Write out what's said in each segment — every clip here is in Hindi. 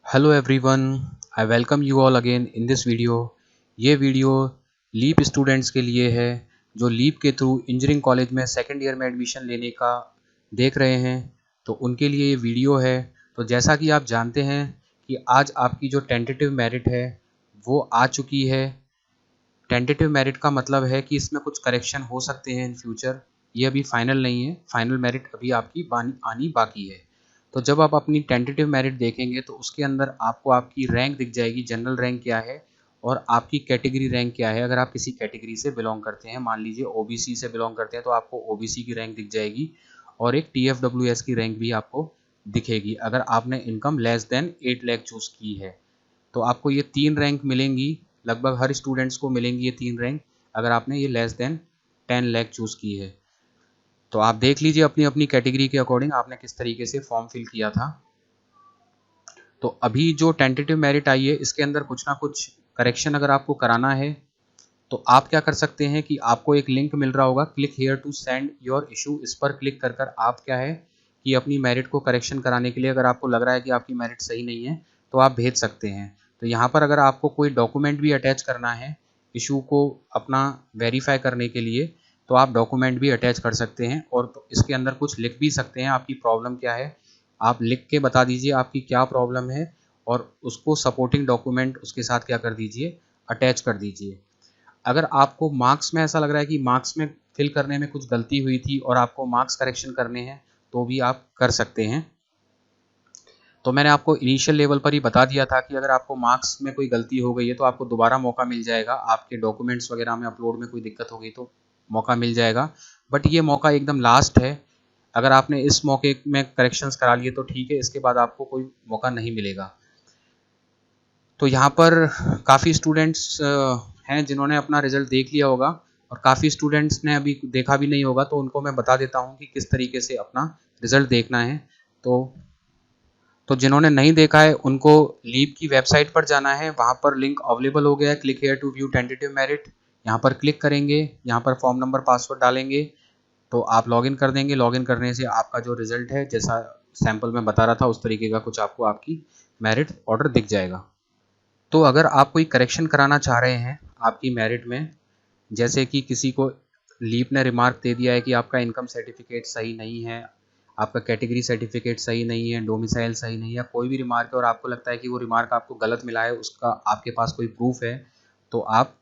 Hello everyone, I welcome you all again in this video. ये वीडियो लीप स्टूडेंट्स के लिए है जो लीप के थ्रू इंजीनियरिंग कॉलेज में सेकेंड ईयर में एडमिशन लेने का देख रहे हैं, तो उनके लिए ये वीडियो है। तो जैसा कि आप जानते हैं कि आज आपकी जो टेंटेटिव मेरिट है वो आ चुकी है। टेंटेटिव मेरिट का मतलब है कि इसमें कुछ करेक्शन हो सकते हैं इन फ्यूचर, ये अभी फाइनल नहीं है। फाइनल मेरिट अभी आपकी आनी बाकी है। तो जब आप अपनी टेंटेटिव मेरिट देखेंगे तो उसके अंदर आपको आपकी रैंक दिख जाएगी, जनरल रैंक क्या है और आपकी कैटेगरी रैंक क्या है। अगर आप किसी कैटेगरी से बिलोंग करते हैं, मान लीजिए ओबीसी से बिलोंग करते हैं, तो आपको ओबीसी की रैंक दिख जाएगी और एक टीएफडब्ल्यूएस की रैंक भी आपको दिखेगी अगर आपने income less than 8 lakh choose की है। तो आपको ये 3 रैंक मिलेंगी, लगभग हर स्टूडेंट्स को मिलेंगी ये 3 रैंक अगर आपने ये लेस देन 10 लाख चूज़ की है। तो आप देख लीजिए अपनी अपनी कैटेगरी के अकॉर्डिंग आपने किस तरीके से फॉर्म फिल किया था। तो अभी जो टेंटेटिव मेरिट आई है इसके अंदर कुछ ना कुछ करेक्शन अगर आपको कराना है तो आप क्या कर सकते हैं कि आपको एक लिंक मिल रहा होगा, click here to send your issue. इस पर क्लिक कर कर आप क्या है कि अपनी मेरिट को करेक्शन कराने के लिए, अगर आपको लग रहा है कि आपकी मेरिट सही नहीं है तो आप भेज सकते हैं। तो यहाँ पर अगर आपको कोई डॉक्यूमेंट भी अटैच करना है इशू को अपना वेरीफाई करने के लिए तो आप डॉक्यूमेंट भी अटैच कर सकते हैं और इसके अंदर कुछ लिख भी सकते हैं आपकी प्रॉब्लम क्या है। आप लिख के बता दीजिए आपकी क्या प्रॉब्लम है और उसको सपोर्टिंग डॉक्यूमेंट उसके साथ क्या कर दीजिए, अटैच कर दीजिए। अगर आपको मार्क्स में ऐसा लग रहा है कि मार्क्स में फिल करने में कुछ गलती हुई थी और आपको मार्क्स करेक्शन करने हैं तो भी आप कर सकते हैं। तो मैंने आपको इनिशियल लेवल पर ही बता दिया था कि अगर आपको मार्क्स में कोई गलती हो गई है तो आपको दोबारा मौका मिल जाएगा, आपके डॉक्यूमेंट्स वगैरह में अपलोड में कोई दिक्कत हो गई तो मौका मिल जाएगा। बट ये मौका एकदम लास्ट है। अगर आपने इस मौके में करेक्शंस करा लिए तो ठीक है, इसके बाद आपको कोई मौका नहीं मिलेगा। तो यहाँ पर काफ़ी स्टूडेंट्स हैं जिन्होंने अपना रिज़ल्ट देख लिया होगा और काफ़ी स्टूडेंट्स ने अभी देखा भी नहीं होगा, तो उनको मैं बता देता हूँ कि किस तरीके से अपना रिज़ल्ट देखना है। तो जिन्होंने नहीं देखा है उनको लीप की वेबसाइट पर जाना है, वहाँ पर लिंक अवेलेबल हो गया है, click here to view tentative merit. यहाँ पर क्लिक करेंगे, यहाँ पर फॉर्म नंबर पासवर्ड डालेंगे तो आप लॉगिन कर देंगे। लॉगिन करने से आपका जो रिज़ल्ट है जैसा सैम्पल में बता रहा था उस तरीके का कुछ आपको आपकी मेरिट ऑर्डर दिख जाएगा। तो अगर आप कोई करेक्शन कराना चाह रहे हैं आपकी मेरिट में, जैसे कि किसी को लीप ने रिमार्क दे दिया है कि आपका इनकम सर्टिफिकेट सही नहीं है, आपका कैटेगरी सर्टिफिकेट सही नहीं है, डोमिसाइल सही नहीं है, कोई भी रिमार्क है और आपको लगता है कि वो रिमार्क आपको गलत मिला है, उसका आपके पास कोई प्रूफ है, तो आप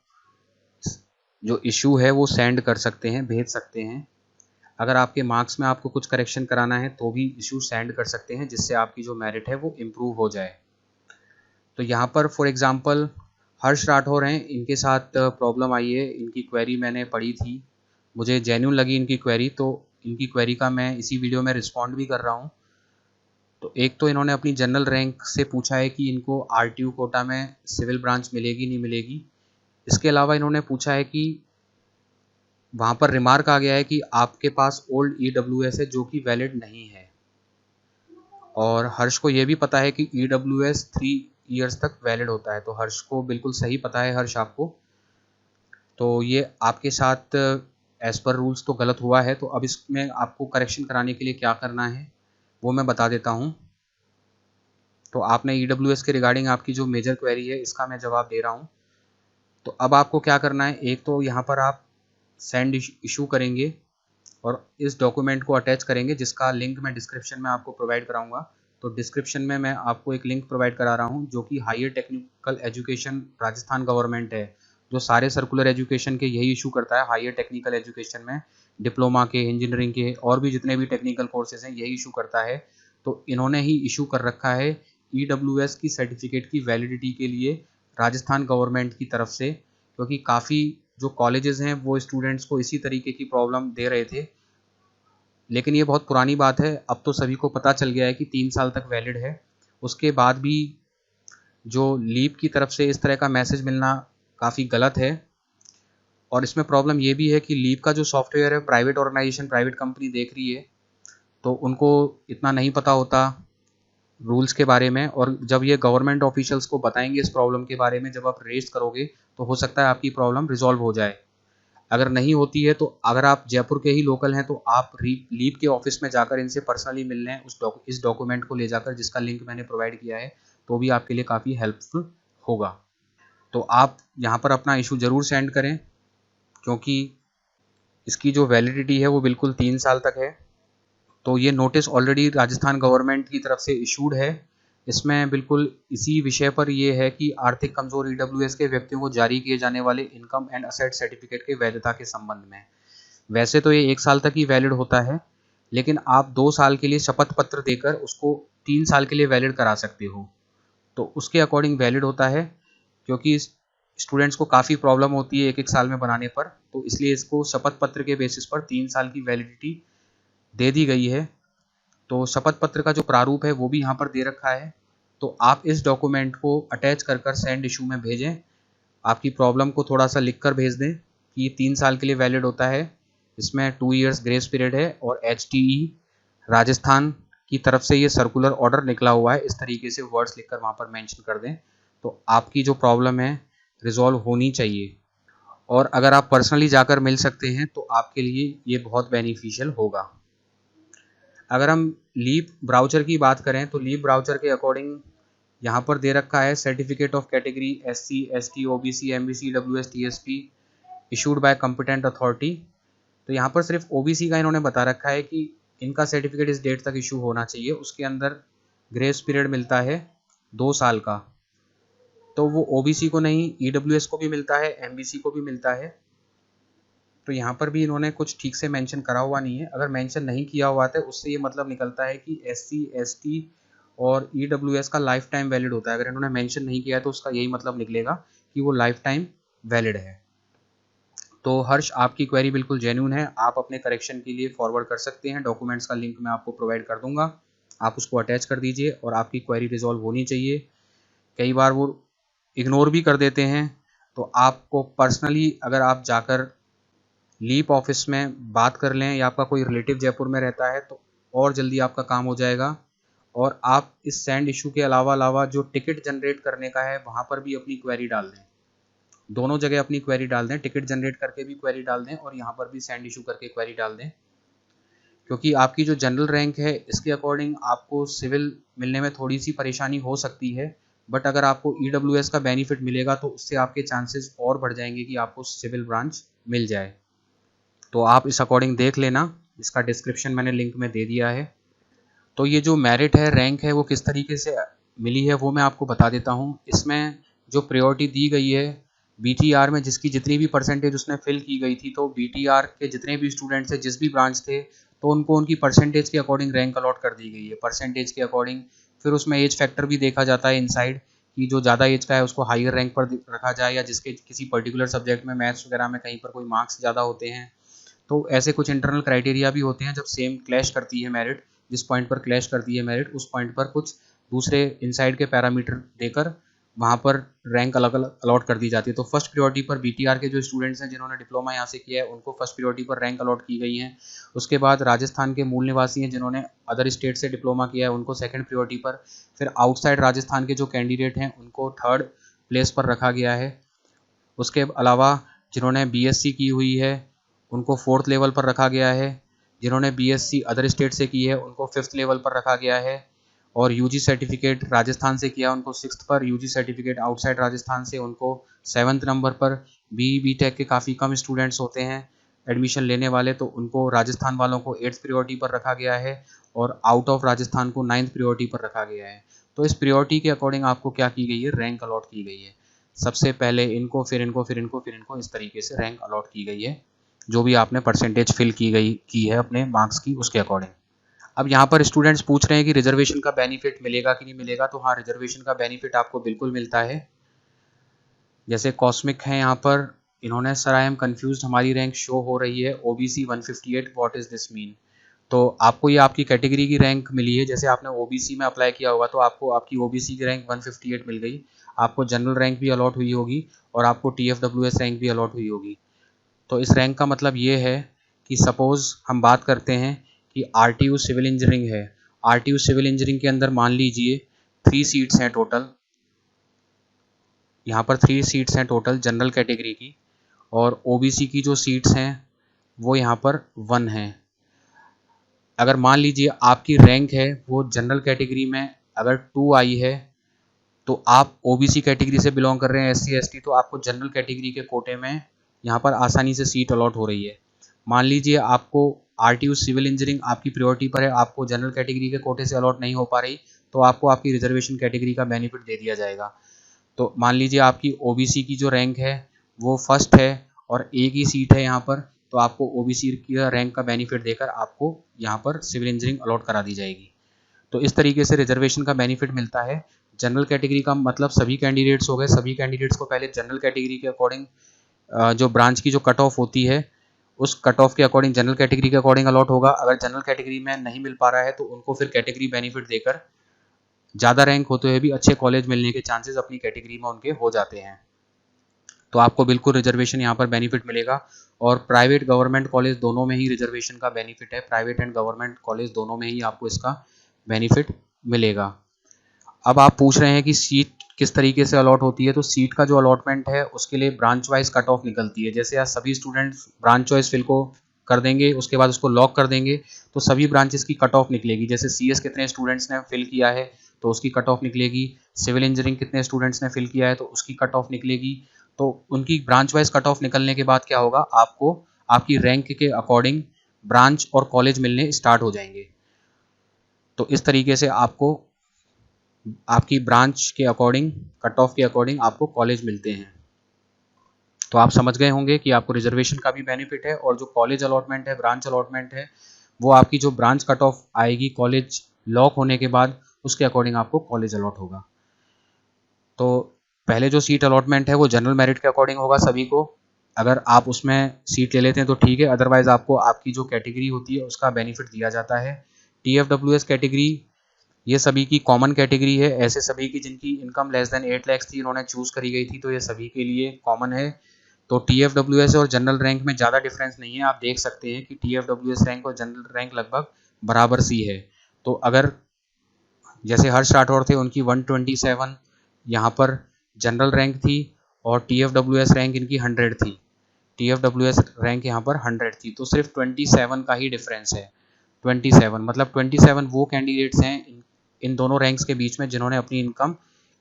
जो इशू है वो सेंड कर सकते हैं, भेज सकते हैं। अगर आपके मार्क्स में आपको कुछ करेक्शन कराना है तो भी इशू सेंड कर सकते हैं जिससे आपकी जो मेरिट है वो इम्प्रूव हो जाए। तो यहाँ पर फॉर एग्जांपल हर्ष राठौर हैं, इनके साथ प्रॉब्लम आई है, इनकी क्वेरी मैंने पढ़ी थी, मुझे जेन्युइन लगी इनकी क्वेरी, तो इनकी क्वेरी का मैं इसी वीडियो में रिस्पॉन्ड भी कर रहा हूँ। तो एक तो इन्होंने अपनी जनरल रैंक से पूछा है कि इनको आरटीयू कोटा में सिविल ब्रांच मिलेगी नहीं मिलेगी। इसके अलावा इन्होंने पूछा है कि वहाँ पर रिमार्क आ गया है कि आपके पास ओल्ड ईडब्ल्यूएस है जो कि वैलिड नहीं है, और हर्ष को ये भी पता है कि ईडब्ल्यूएस 3 ईयर्स तक वैलिड होता है। तो हर्ष को बिल्कुल सही पता है, हर्ष आपको, तो ये आपके साथ एज पर रूल्स तो गलत हुआ है। तो अब इसमें आपको करेक्शन कराने के लिए क्या करना है वो मैं बता देता हूँ। तो आपने ईडब्ल्यूएस के रिगार्डिंग आपकी जो मेजर क्वेरी है इसका मैं जवाब दे रहा हूँ। तो अब आपको क्या करना है, एक तो यहाँ पर आप सेंड इशू करेंगे और इस डॉक्यूमेंट को अटैच करेंगे जिसका लिंक मैं डिस्क्रिप्शन में आपको प्रोवाइड कराऊंगा। तो डिस्क्रिप्शन में मैं आपको एक लिंक प्रोवाइड करा रहा हूँ जो कि higher technical education Rajasthan government है, जो सारे सर्कुलर एजुकेशन के यही इशू करता है। हायर टेक्निकल एजुकेशन में डिप्लोमा के, इंजीनियरिंग के और भी जितने भी टेक्निकल कोर्सेज हैं यही इशू करता है। तो इन्होंने ही इशू कर रखा है ईडब्ल्यूएस की सर्टिफिकेट की वैलिडिटी के लिए राजस्थान गवर्नमेंट की तरफ से, क्योंकि काफ़ी जो कॉलेजेस हैं वो स्टूडेंट्स को इसी तरीके की प्रॉब्लम दे रहे थे। लेकिन ये बहुत पुरानी बात है, अब तो सभी को पता चल गया है कि 3 साल तक वैलिड है। उसके बाद भी जो लीप की तरफ से इस तरह का मैसेज मिलना काफ़ी गलत है। और इसमें प्रॉब्लम ये भी है कि लीप का जो सॉफ्टवेयर है प्राइवेट ऑर्गेनाइजेशन, प्राइवेट कंपनी देख रही है, तो उनको इतना नहीं पता होता रूल्स के बारे में, और जब ये गवर्नमेंट ऑफिशियल्स को बताएंगे इस प्रॉब्लम के बारे में, जब आप रेज करोगे तो हो सकता है आपकी प्रॉब्लम रिजॉल्व हो जाए। अगर नहीं होती है तो अगर आप जयपुर के ही लोकल हैं तो आप लीप के ऑफिस में जाकर इनसे पर्सनली मिल लें, इस डॉक्यूमेंट को ले जाकर जिसका लिंक मैंने प्रोवाइड किया है। तो भी आपके लिए काफ़ी हेल्पफुल होगा। तो आप यहाँ पर अपना इशू ज़रूर सेंड करें, क्योंकि इसकी जो वैलिडिटी है वो बिल्कुल 3 साल तक है। तो ये नोटिस ऑलरेडी राजस्थान गवर्नमेंट की तरफ से इशूड है। इसमें बिल्कुल इसी विषय पर ये है कि आर्थिक कमजोर ईडब्ल्यूएस के व्यक्तियों को जारी किए जाने वाले इनकम एंड असेट सर्टिफिकेट के वैधता के संबंध में। वैसे तो ये 1 साल तक ही वैलिड होता है, लेकिन आप 2 साल के लिए शपथ पत्र देकर उसको 3 साल के लिए वैलिड करा सकते हो। तो उसके अकॉर्डिंग वैलिड होता है, क्योंकि स्टूडेंट्स को काफ़ी प्रॉब्लम होती है 1-1 साल में बनाने पर, तो इसलिए इसको शपथ पत्र के बेसिस पर 3 साल की वैलिडिटी दे दी गई है। तो शपथ पत्र का जो प्रारूप है वो भी यहाँ पर दे रखा है। तो आप इस डॉक्यूमेंट को अटैच कर कर सेंड इशू में भेजें। आपकी प्रॉब्लम को थोड़ा सा लिख कर भेज दें कि ये 3 साल के लिए वैलिड होता है, इसमें 2 इयर्स ग्रेस पीरियड है, और HTE राजस्थान की तरफ से ये सर्कुलर ऑर्डर निकला हुआ है। इस तरीके से वर्ड्स लिखकर वहाँ पर मेंशन कर दें, तो आपकी जो प्रॉब्लम है रिजॉल्व होनी चाहिए। और अगर आप पर्सनली जाकर मिल सकते हैं तो आपके लिए ये बहुत बेनिफिशियल होगा। अगर हम लीप ब्राउचर की बात करें तो लीप ब्राउचर के अकॉर्डिंग यहाँ पर दे रखा है certificate of category SC ST OBC MBC WS TSP issued by competent authority. तो यहाँ पर सिर्फ OBC का इन्होंने बता रखा है कि इनका सर्टिफिकेट इस डेट तक इशू होना चाहिए। उसके अंदर ग्रेस पीरियड मिलता है 2 साल का, तो वो OBC को नहीं EWS को भी मिलता है, MBC को भी मिलता है। तो यहाँ पर भी इन्होंने कुछ ठीक से मेंशन करा हुआ नहीं है। अगर मेंशन नहीं किया हुआ था उससे ये मतलब निकलता है कि SC ST और EWS का लाइफ टाइम वैलिड होता है। अगर इन्होंने मेंशन नहीं किया है तो उसका यही मतलब निकलेगा कि वो लाइफ टाइम वैलिड है। तो हर्ष, आपकी क्वेरी बिल्कुल जेन्युइन है, आप अपने करेक्शन के लिए फॉरवर्ड कर सकते हैं। डॉक्यूमेंट्स का लिंक मैं आपको प्रोवाइड कर दूंगा, आप उसको अटैच कर दीजिए और आपकी क्वेरी रिजॉल्व होनी चाहिए। कई बार वो इग्नोर भी कर देते हैं, तो आपको पर्सनली अगर आप जाकर लीप ऑफिस में बात कर लें या आपका कोई रिलेटिव जयपुर में रहता है तो और जल्दी आपका काम हो जाएगा। और आप इस सेंड इशू के अलावा जो टिकट जनरेट करने का है वहाँ पर भी अपनी क्वेरी डाल दें। दोनों जगह अपनी क्वेरी डाल दें, टिकट जनरेट करके भी क्वेरी डाल दें और यहाँ पर भी सेंड इशू करके क्वेरी डाल दें, क्योंकि आपकी जो जनरल रैंक है इसके अकॉर्डिंग आपको सिविल मिलने में थोड़ी सी परेशानी हो सकती है। बट अगर आपको EWS का बेनिफिट मिलेगा तो उससे आपके चांसेस और बढ़ जाएंगे कि आपको सिविल ब्रांच मिल जाए। तो आप इस अकॉर्डिंग देख लेना, इसका डिस्क्रिप्शन मैंने लिंक में दे दिया है। तो ये जो मेरिट है, रैंक है, वो किस तरीके से मिली है वो मैं आपको बता देता हूँ। इसमें जो प्रायोरिटी दी गई है BTR में, जिसकी जितनी भी परसेंटेज उसने फिल की गई थी, तो BTR के जितने भी स्टूडेंट्स थे जिस भी ब्रांच थे, तो उनको उनकी परसेंटेज के अकॉर्डिंग रैंक अलॉट कर दी गई है, परसेंटेज के अकॉर्डिंग। फिर उसमें एज फैक्टर भी देखा जाता है इनसाइड, कि जो ज़्यादा एज का है उसको हायर रैंक पर रखा जाए, या जिसके किसी पर्टिकुलर सब्जेक्ट में मैथ्स वगैरह में कहीं पर कोई मार्क्स ज़्यादा होते हैं। तो ऐसे कुछ इंटरनल क्राइटेरिया भी होते हैं। जब सेम क्लैश करती है मेरिट, जिस पॉइंट पर क्लैश करती है मेरिट, उस पॉइंट पर कुछ दूसरे इनसाइड के पैरामीटर देकर वहाँ पर रैंक अलग अलग अलॉट कर दी जाती है। तो फर्स्ट प्रायोरिटी पर BTR के जो स्टूडेंट्स हैं जिन्होंने डिप्लोमा यहाँ से किया है उनको फर्स्ट प्रायोरिटी पर रैंक अलॉट की गई है। उसके बाद राजस्थान के मूल निवासी हैं जिन्होंने अदर स्टेट से डिप्लोमा किया है उनको सेकंड प्रायोरिटी पर। फिर आउटसाइड राजस्थान के जो कैंडिडेट हैं उनको थर्ड प्लेस पर रखा गया है। उसके अलावा जिन्होंने BSc की हुई है उनको फोर्थ लेवल पर रखा गया है। जिन्होंने BSc अदर स्टेट से की है उनको फिफ्थ लेवल पर रखा गया है। और UG सर्टिफिकेट राजस्थान से किया उनको सिक्स्थ पर, UG सर्टिफिकेट आउटसाइड राजस्थान से उनको 7th नंबर पर। BTech के काफ़ी कम स्टूडेंट्स होते हैं एडमिशन लेने वाले, तो उनको राजस्थान वालों को 8th प्रायोरिटी पर रखा गया है और आउट ऑफ राजस्थान को 9th प्रायोरिटी पर रखा गया है। तो इस प्रायोरिटी के अकॉर्डिंग आपको क्या की गई है, रैंक अलॉट की गई है। सबसे पहले इनको, फिर इनको, फिर इनको, फिर इनको, इस तरीके से रैंक अलॉट की गई है, जो भी आपने परसेंटेज फिल की है अपने मार्क्स की उसके अकॉर्डिंग। अब यहाँ पर स्टूडेंट्स पूछ रहे हैं कि रिजर्वेशन का बेनिफिट मिलेगा कि नहीं मिलेगा। तो हाँ, रिजर्वेशन का बेनिफिट आपको बिल्कुल मिलता है। जैसे कॉस्मिक है यहाँ पर, इन्होंने सर आई एम कन्फ्यूज, हमारी रैंक शो हो रही है OBC 158, what is this mean. तो आपको ये आपकी कैटेगरी की रैंक मिली है। जैसे आपने OBC में अप्लाई किया होगा तो आपको आपकी OBC की रैंक 158 मिल गई, आपको जनरल रैंक भी अलॉट हुई होगी और आपको TFWS रैंक भी अलॉट हुई होगी। तो इस रैंक का मतलब ये है कि सपोज़ हम बात करते हैं कि RTU सिविल इंजीनियरिंग है। RTU सिविल इंजीनियरिंग के अंदर मान लीजिए 3 सीट्स हैं टोटल, यहाँ पर 3 सीट्स हैं टोटल जनरल कैटेगरी की, और OBC की जो सीट्स हैं वो यहाँ पर 1 हैं। अगर मान लीजिए आपकी रैंक है वो जनरल कैटेगरी में अगर 2 आई है तो आप ओबीसी कैटेगरी से बिलोंग कर रहे हैं, एससी एसटी, तो आपको जनरल कैटेगरी के कोटे में यहाँ पर आसानी से सीट अलॉट हो रही है। मान लीजिए आपको आरटीयू सिविल इंजीनियरिंग आपकी प्रायोरिटी पर है, आपको जनरल कैटेगरी के कोटे से अलॉट नहीं हो पा रही, तो आपको आपकी रिजर्वेशन कैटेगरी का बेनिफिट दे दिया जाएगा। तो मान लीजिए आपकी ओबीसी की जो रैंक है वो फर्स्ट है और एक ही सीट है यहाँ पर, तो आपको ओबीसी की रैंक का बेनिफिट देकर आपको यहाँ पर सिविल इंजीनियरिंग अलॉट करा दी जाएगी। तो इस तरीके से रिजर्वेशन का बेनिफिट मिलता है। जनरल कैटेगरी का मतलब सभी कैंडिडेट्स हो गए, सभी कैंडिडेट्स को पहले जनरल कैटेगरी के अकॉर्डिंग जो ब्रांच की जो कट ऑफ होती है उस कट ऑफ के अकॉर्डिंग जनरल कैटेगरी के अकॉर्डिंग अलॉट होगा। अगर जनरल कैटेगरी में नहीं मिल पा रहा है तो उनको फिर कैटेगरी बेनिफिट देकर ज़्यादा रैंक होते हुए भी अच्छे कॉलेज मिलने के चांसेस अपनी कैटेगरी में उनके हो जाते हैं। तो आपको बिल्कुल रिजर्वेशन यहाँ पर बेनिफिट मिलेगा। और प्राइवेट गवर्नमेंट कॉलेज दोनों में ही रिजर्वेशन का बेनिफिट है, प्राइवेट एंड गवर्नमेंट कॉलेज दोनों में ही आपको इसका बेनिफिट मिलेगा। अब आप पूछ रहे हैं कि सीट किस तरीके से अलॉट होती है, तो सीट का जो अलॉटमेंट है उसके लिए ब्रांच वाइज कट ऑफ निकलती है। जैसे आज सभी स्टूडेंट्स ब्रांच चॉइस फिल को कर देंगे, उसके बाद उसको लॉक कर देंगे, तो सभी ब्रांचेस की कट ऑफ निकलेगी। जैसे सीएस कितने स्टूडेंट्स ने फिल किया है तो उसकी कट ऑफ निकलेगी, सिविल इंजीनियरिंग कितने स्टूडेंट्स ने फिल किया है तो उसकी कट ऑफ निकलेगी। तो उनकी ब्रांच वाइज कट ऑफ निकलने के बाद क्या होगा, आपको आपकी रैंक के अकॉर्डिंग ब्रांच और कॉलेज मिलने स्टार्ट हो जाएंगे। तो इस तरीके से आपको आपकी ब्रांच के अकॉर्डिंग कट ऑफ के अकॉर्डिंग आपको कॉलेज मिलते हैं। तो आप समझ गए होंगे कि आपको रिजर्वेशन का भी बेनिफिट है और जो कॉलेज अलॉटमेंट है, ब्रांच अलॉटमेंट है, वो आपकी जो ब्रांच कट ऑफ आएगी कॉलेज लॉक होने के बाद उसके अकॉर्डिंग आपको कॉलेज अलॉट होगा। तो पहले जो सीट अलॉटमेंट है वो जनरल मेरिट के अकॉर्डिंग होगा सभी को। अगर आप उसमें सीट ले लेते हैं तो ठीक है, अदरवाइज आपको आपकी जो कैटेगरी होती है उसका बेनिफिट दिया जाता है। TFWS कैटेगरी ये सभी की कॉमन कैटेगरी है, ऐसे सभी की जिनकी इनकम लेस देन 8 लाख थी इन्होंने चूज़ करी गई थी, तो ये सभी के लिए कॉमन है। तो TFWS और जनरल रैंक में ज़्यादा डिफरेंस नहीं है, आप देख सकते हैं कि TFWS रैंक और जनरल रैंक लगभग बराबर सी है। तो अगर जैसे हर्ष राठौर थे उनकी 127 यहाँ पर जनरल रैंक थी और TFWS रैंक इनकी 100 थी, TFWS रैंक यहाँ पर 100 थी, तो सिर्फ 27 का ही डिफरेंस है। 27 मतलब 27 वो कैंडिडेट्स हैं इन दोनों रैंक्स के बीच में जिन्होंने अपनी इनकम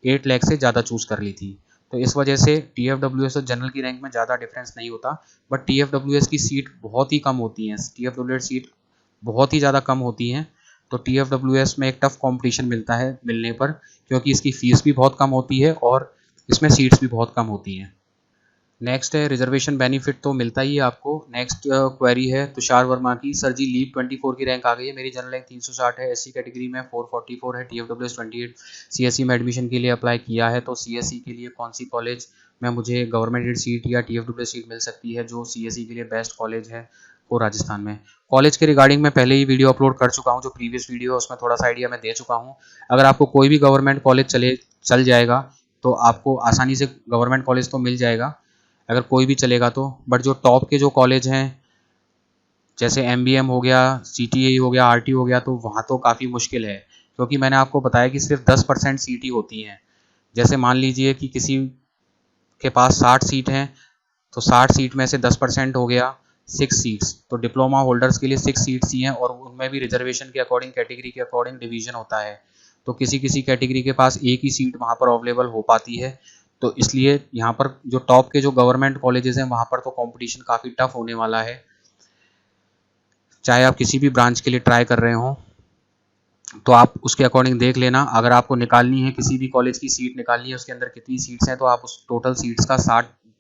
8 लाख से ज़्यादा चूज़ कर ली थी। तो इस वजह से TFWS और जनरल की रैंक में ज़्यादा डिफरेंस नहीं होता, बट TFWS की सीट बहुत ही कम होती हैं, TFWS सीट बहुत ही ज़्यादा कम होती हैं। तो TFWS में एक टफ कंपटीशन मिलता है मिलने पर, क्योंकि इसकी फ़ीस भी बहुत कम होती है और इसमें सीट्स भी बहुत कम होती हैं। नेक्स्ट है रिजर्वेशन बेनिफिट तो मिलता ही है आपको। नेक्स्ट क्वेरी है तुषार वर्मा की, सर जी लीव 24 की रैंक आ गई है, मेरी जनरल रैंक 360 है, एससी कैटेगरी में 444 है, TFWS 28, सीएससी में एडमिशन के लिए अप्लाई किया है, तो सीएससी के लिए कौन सी कॉलेज में मुझे गवर्नमेंट सीट या TFWS सीट मिल सकती है जो सीएससी के लिए बेस्ट कॉलेज है वो राजस्थान में। कॉलेज के रिगार्डिंग मैं पहले ही वीडियो अपलोड कर चुका हूँ, जो प्रीवियस वीडियो है उसमें थोड़ा सा आइडिया मैं दे चुका हूँ। अगर आपको कोई भी गवर्नमेंट कॉलेज चल जाएगा तो आपको आसानी से गवर्नमेंट कॉलेज तो मिल जाएगा अगर कोई भी चलेगा तो, बट जो टॉप के जो कॉलेज हैं जैसे MBM हो गया, CTA हो गया, RT हो गया, तो वहाँ तो काफ़ी मुश्किल है, क्योंकि मैंने आपको बताया कि सिर्फ 10% सीट ही होती हैं। जैसे मान लीजिए कि किसी के पास 60 सीट हैं तो 60 सीट में से 10% हो गया 6 सीट्स, तो डिप्लोमा होल्डर्स के लिए 6 सीट्स ही हैं और उनमें भी रिजर्वेशन के अकॉर्डिंग कैटेगरी के अकॉर्डिंग डिवीजन होता है। तो किसी किसी कैटेगरी के पास एक ही सीट वहाँ पर अवेलेबल हो पाती है, तो इसलिए यहाँ पर जो टॉप के जो गवर्नमेंट कॉलेजेस हैं वहाँ पर तो कंपटीशन काफ़ी टफ होने वाला है, चाहे आप किसी भी ब्रांच के लिए ट्राई कर रहे हो। तो आप उसके अकॉर्डिंग देख लेना, अगर आपको निकालनी है किसी भी कॉलेज की सीट निकालनी है उसके अंदर कितनी सीट्स हैं, तो आप उस टोटल सीट्स का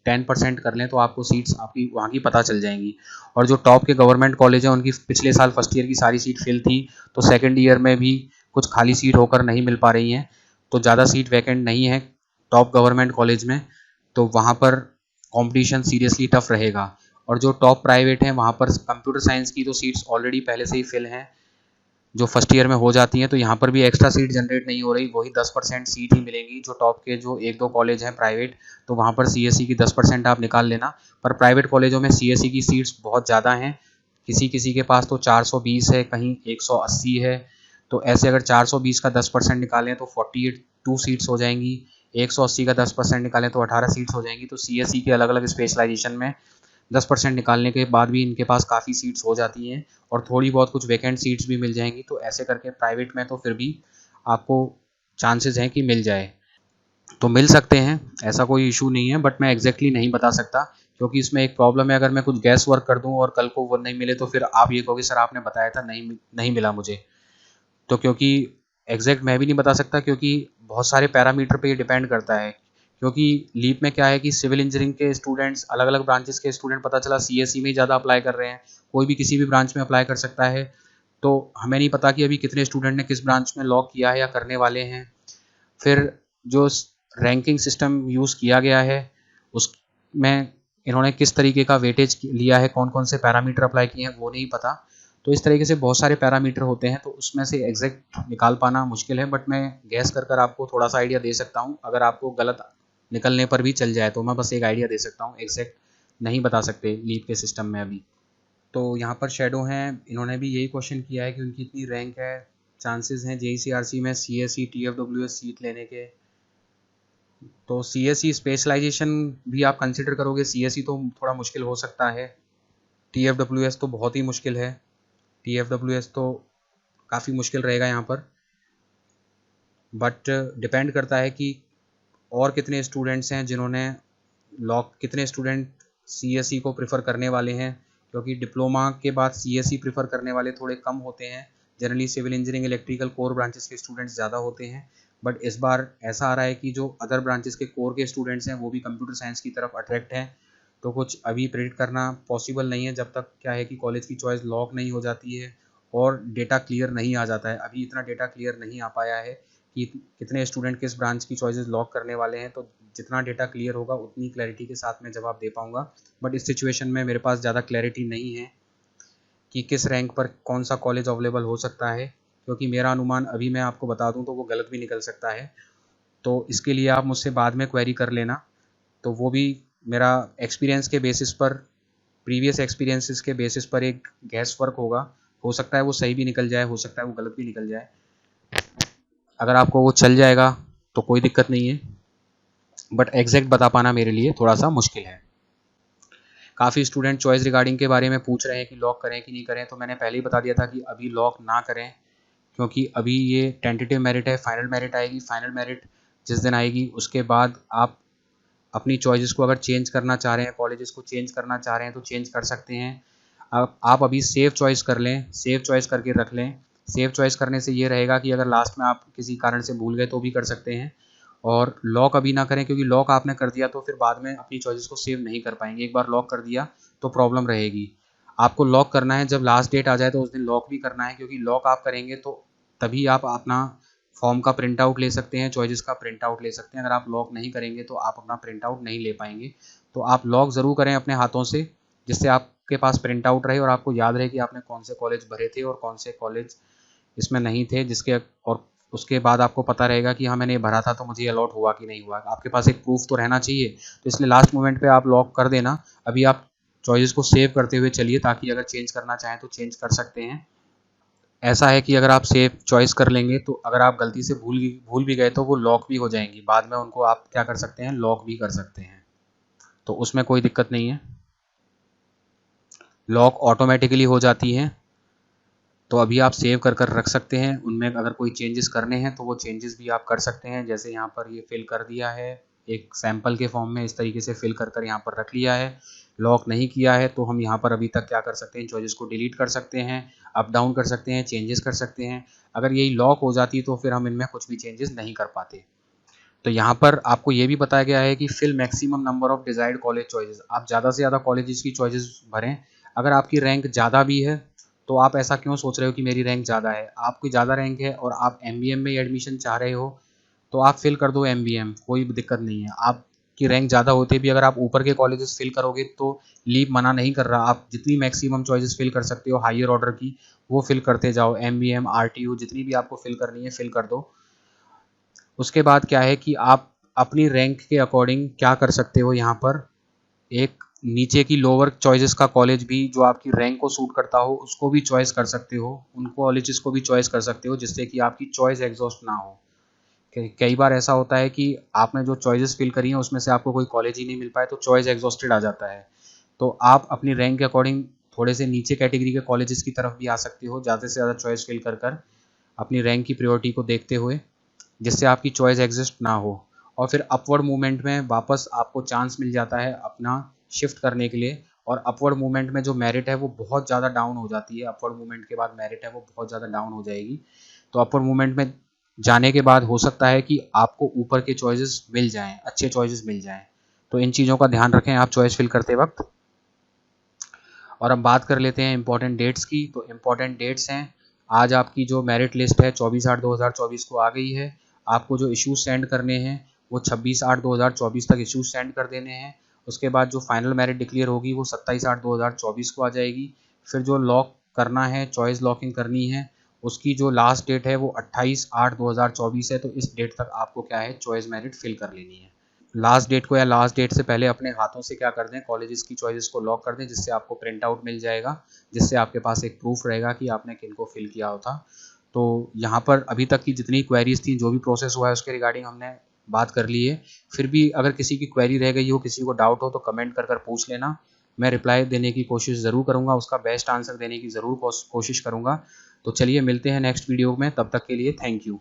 10% कर लें तो आपको सीट्स आपकी वहाँ की पता चल जाएंगी। और जो टॉप के गवर्नमेंट कॉलेज हैं उनकी पिछले साल फर्स्ट ईयर की सारी सीट फिल थी, तो सेकेंड ईयर में भी कुछ खाली सीट होकर नहीं मिल पा रही हैं, तो ज़्यादा सीट वैकेंट नहीं है टॉप गवर्नमेंट कॉलेज में, तो वहाँ पर कंपटीशन सीरियसली टफ रहेगा। और जो टॉप प्राइवेट हैं वहाँ पर कंप्यूटर साइंस की तो सीट्स ऑलरेडी पहले से ही फिल हैं जो फर्स्ट ईयर में हो जाती हैं, तो यहाँ पर भी एक्स्ट्रा सीट जनरेट नहीं हो रही, वही 10% सीट ही मिलेंगी जो टॉप के जो एक दो कॉलेज हैं प्राइवेट, तो वहाँ पर CSE की 10% आप निकाल लेना। पर प्राइवेट कॉलेजों में CSE की सीट्स बहुत ज़्यादा हैं, किसी किसी के पास तो 420 है, कहीं 180 है, तो ऐसे अगर 420 का 10% निकालें तो 42 सीट्स हो जाएंगी, 180 का 10% निकालें तो 18 सीट्स हो जाएंगी। तो CSE के अलग अलग स्पेशलाइजेशन में 10% निकालने के बाद भी इनके पास काफ़ी सीट्स हो जाती हैं और थोड़ी बहुत कुछ वैकेंट सीट्स भी मिल जाएंगी, तो ऐसे करके प्राइवेट में तो फिर भी आपको चांसेस हैं कि मिल जाए। तो मिल सकते हैं, ऐसा कोई इशू नहीं है, बट मैं एग्जैक्टली नहीं बता सकता क्योंकि इसमें एक प्रॉब्लम है, अगर मैं कुछ गैस वर्क कर दूं और कल को वो नहीं मिले तो फिर आप ये कहोगे सर आपने बताया था, नहीं मिला मुझे। तो क्योंकि एग्जैक्ट मैं भी नहीं बता सकता क्योंकि बहुत सारे पैरामीटर पे ये डिपेंड करता है। क्योंकि लीप में क्या है कि सिविल इंजीनियरिंग के स्टूडेंट्स, अलग अलग ब्रांचेस के स्टूडेंट पता चला सीएससी में ही ज़्यादा अप्लाई कर रहे हैं, कोई भी किसी भी ब्रांच में अप्लाई कर सकता है। तो हमें नहीं पता कि अभी कितने स्टूडेंट ने किस ब्रांच में लॉक किया है या करने वाले हैं। फिर जो रैंकिंग सिस्टम यूज़ किया गया है उसमें इन्होंने किस तरीके का वेटेज लिया है, कौन कौन से पैरामीटर अप्लाई किए हैं वो नहीं पता। तो इस तरीके से बहुत सारे पैरामीटर होते हैं, तो उसमें से एग्जैक्ट निकाल पाना मुश्किल है, बट मैं गैस कर कर आपको थोड़ा सा आइडिया दे सकता हूँ। अगर आपको गलत निकलने पर भी चल जाए तो मैं बस एक आइडिया दे सकता हूँ, एग्जैक्ट नहीं बता सकते लीप के सिस्टम में अभी। तो यहाँ पर शेडो हैं, इन्होंने भी यही क्वेश्चन किया है कि उनकी इतनी रैंक है, चांसेस हैं जेईसीआरसी में सीएसई टीएफडब्ल्यूएस सीट लेने के। तो सीएसई स्पेशलाइजेशन भी आप कंसिडर करोगे, सीएसई तो थोड़ा मुश्किल हो सकता है, टीएफडब्ल्यूएस तो बहुत ही मुश्किल है, टीएफडब्ल्यूएस तो काफ़ी मुश्किल रहेगा यहाँ पर। बट डिपेंड करता है कि और कितने स्टूडेंट्स हैं जिन्होंने लॉक, कितने स्टूडेंट सीएसई को प्रेफर करने वाले हैं, क्योंकि डिप्लोमा के बाद सीएसई प्रेफर करने वाले थोड़े कम होते हैं। Generally civil engineering electrical core branches के स्टूडेंट्स ज़्यादा होते हैं, बट इस बार ऐसा आ रहा है कि जो अदर ब्रांचेस के कोर के स्टूडेंट्स हैं वो भी कंप्यूटर साइंस की तरफ अट्रैक्ट हैं। तो कुछ अभी प्रेडिक्ट करना पॉसिबल नहीं है जब तक क्या है कि कॉलेज की चॉइस लॉक नहीं हो जाती है और डेटा क्लियर नहीं आ जाता है। अभी इतना डेटा क्लियर नहीं आ पाया है कि कितने स्टूडेंट किस ब्रांच की चॉइसेस लॉक करने वाले हैं। तो जितना डेटा क्लियर होगा उतनी क्लैरिटी के साथ मैं जवाब दे पाऊंगा, बट इस सिचुएशन में मेरे पास ज़्यादा क्लैरिटी नहीं है कि किस रैंक पर कौन सा कॉलेज अवेलेबल हो सकता है, क्योंकि मेरा अनुमान अभी मैं आपको बता दूं तो वो गलत भी निकल सकता है। तो इसके लिए आप मुझसे बाद में क्वेरी कर लेना, तो वो भी मेरा एक्सपीरियंस के बेसिस पर, प्रीवियस एक्सपीरियंसेस के बेसिस पर एक गैस वर्क होगा। हो सकता है वो सही भी निकल जाए, हो सकता है वो गलत भी निकल जाए। अगर आपको वो चल जाएगा तो कोई दिक्कत नहीं है, बट एग्जैक्ट बता पाना मेरे लिए थोड़ा सा मुश्किल है। काफ़ी स्टूडेंट चॉइस रिगार्डिंग के बारे में पूछ रहे हैं कि लॉक करें कि नहीं करें, तो मैंने पहले ही बता दिया था कि अभी लॉक ना करें, क्योंकि अभी ये टेंटेटिव मेरिट है, फाइनल मेरिट आएगी। फाइनल मेरिट जिस दिन आएगी उसके बाद आप अपनी चॉइसेस को अगर चेंज करना चाह रहे हैं, कॉलेजेस को चेंज करना चाह रहे हैं तो चेंज कर सकते हैं। आप अभी सेफ चॉइस कर लें, सेफ चॉइस करके रख लें। सेफ चॉइस करने से ये रहेगा कि अगर लास्ट में आप किसी कारण से भूल गए तो भी कर सकते हैं। और लॉक अभी ना करें, क्योंकि लॉक आपने कर दिया तो फिर बाद में अपनी चॉइसेस को सेव नहीं कर पाएंगे। एक बार लॉक कर दिया तो प्रॉब्लम रहेगी। आपको लॉक करना है जब लास्ट डेट आ जाए तो उस दिन लॉक भी करना है, क्योंकि लॉक आप करेंगे तो तभी आप अपना फॉर्म का प्रिंट आउट ले सकते हैं, चॉइसेस का प्रिंट आउट ले सकते हैं। अगर आप लॉक नहीं करेंगे तो आप अपना प्रिंट आउट नहीं ले पाएंगे। तो आप लॉक ज़रूर करें अपने हाथों से, जिससे आपके पास प्रिंट आउट रहे और आपको याद रहे कि आपने कौन से कॉलेज भरे थे और कौन से कॉलेज इसमें नहीं थे, जिसके और उसके बाद आपको पता रहेगा कि हाँ मैंने भरा था तो मुझे अलॉट हुआ कि नहीं हुआ। आपके पास एक प्रूफ तो रहना चाहिए। तो इसलिए लास्ट मोमेंट पे आप लॉक कर देना। अभी आप चॉइसेस को सेव करते हुए चलिए, ताकि अगर चेंज करना चाहें तो चेंज कर सकते हैं। ऐसा है कि अगर आप सेव चॉइस कर लेंगे तो अगर आप गलती से भूल भी गए तो वो लॉक भी हो जाएंगी, बाद में उनको आप क्या कर सकते हैं, लॉक भी कर सकते हैं। तो उसमें कोई दिक्कत नहीं है, लॉक ऑटोमेटिकली हो जाती है। तो अभी आप सेव कर कर रख सकते हैं, उनमें अगर कोई चेंजेस करने हैं तो वो चेंजेस भी आप कर सकते हैं। जैसे यहाँ पर ये फिल कर दिया है एक सैंपल के फॉर्म में, इस तरीके से फिल कर कर यहाँ पर रख लिया है। लॉक नहीं किया है तो हम यहाँ पर अभी तक क्या कर सकते हैं, चॉइसेस को डिलीट कर सकते हैं, अप डाउन कर सकते हैं, चेंजेस कर सकते हैं। अगर यही लॉक हो जाती तो फिर हम इनमें कुछ भी चेंजेस नहीं कर पाते। तो यहाँ पर आपको ये भी बताया गया है कि fill maximum number of desired college choices, आप ज़्यादा से ज़्यादा कॉलेजेस की चॉइसेस भरें। अगर आपकी रैंक ज़्यादा भी है तो आप ऐसा क्यों सोच रहे हो कि मेरी रैंक ज़्यादा है, आपकी ज़्यादा रैंक है और आप एमबीएम में एडमिशन चाह रहे हो तो आप फिल कर दो एमबीएम, कोई दिक्कत नहीं है। आपकी रैंक ज़्यादा होते भी अगर आप ऊपर के कॉलेजेस फिल करोगे तो लीव मना नहीं कर रहा, आप जितनी मैक्सिमम चॉइसेस फिल कर सकते हो हायर ऑर्डर की वो फिल करते जाओ। एमबीएम आरटीयू जितनी भी आपको फिल करनी है फिल कर दो। उसके बाद क्या है कि आप अपनी रैंक के अकॉर्डिंग क्या कर सकते हो, यहाँ पर एक नीचे की लोअर चॉइसेस का कॉलेज भी जो आपकी रैंक को सूट करता हो उसको भी चॉइस कर सकते हो, उन कॉलेजेस को भी चॉइस कर सकते हो, जिससे कि आपकी चॉइस एग्जॉस्ट ना हो। कई बार ऐसा होता है कि आपने जो चॉइसेस फिल करी हैं उसमें से आपको कोई कॉलेज ही नहीं मिल पाए तो चॉइस एग्जॉस्टेड आ जाता है। तो आप अपनी रैंक के अकॉर्डिंग थोड़े से नीचे कैटेगरी के कॉलेजेस की तरफ भी आ सकते हो, ज़्यादा से ज़्यादा चॉइस फिल कर कर अपनी रैंक की प्रायोरिटी को देखते हुए, जिससे आपकी चॉइस एग्जिस्ट ना हो। और फिर अपवर्ड मूवमेंट में वापस आपको चांस मिल जाता है अपना शिफ्ट करने के लिए। और अपवर्ड मूवमेंट में जो मेरिट है वो बहुत ज़्यादा डाउन हो जाती है, अपवर्ड मूवमेंट के बाद मेरिट है वो बहुत ज़्यादा डाउन हो जाएगी। तो अपवर्ड मूवमेंट में जाने के बाद हो सकता है कि आपको ऊपर के चॉइसेस मिल जाएं, अच्छे चॉइसेस मिल जाएं। तो इन चीज़ों का ध्यान रखें आप चॉइस फिल करते वक्त। और अब बात कर लेते हैं इंपॉर्टेंट डेट्स की। तो इंपॉर्टेंट डेट्स हैं, आज आपकी जो मेरिट लिस्ट है 24/8/2024 को आ गई है। आपको जो इश्यूज सेंड करने हैं वो 26/8/2024 तक इश्यूज सेंड कर देने हैं। उसके बाद जो फाइनल मेरिट डिक्लेयर होगी वो 27/8/2024 को आ जाएगी। फिर जो लॉक करना है, चॉइस लॉकिंग करनी है, उसकी जो लास्ट डेट है वो 28/8/2024 है। तो इस डेट तक आपको क्या है, चॉइस मेरिट फिल कर लेनी है। लास्ट डेट को या लास्ट डेट से पहले अपने हाथों से क्या कर दें, कॉलेजेस की चॉइसेस को लॉक कर दें, जिससे आपको प्रिंट आउट मिल जाएगा, जिससे आपके पास एक प्रूफ रहेगा कि आपने किन को फिल किया होता। तो यहाँ पर अभी तक की जितनी क्वेरीज थी, जो भी प्रोसेस हुआ है उसके रिगार्डिंग हमने बात कर ली है। फिर भी अगर किसी की क्वेरी रह गई हो, किसी को डाउट हो, तो कमेंट कर कर पूछ लेना। मैं रिप्लाई देने की कोशिश ज़रूर करूँगा, उसका बेस्ट आंसर देने की ज़रूर कोशिश करूँगा। तो चलिए मिलते हैं नेक्स्ट वीडियो में, तब तक के लिए थैंक यू।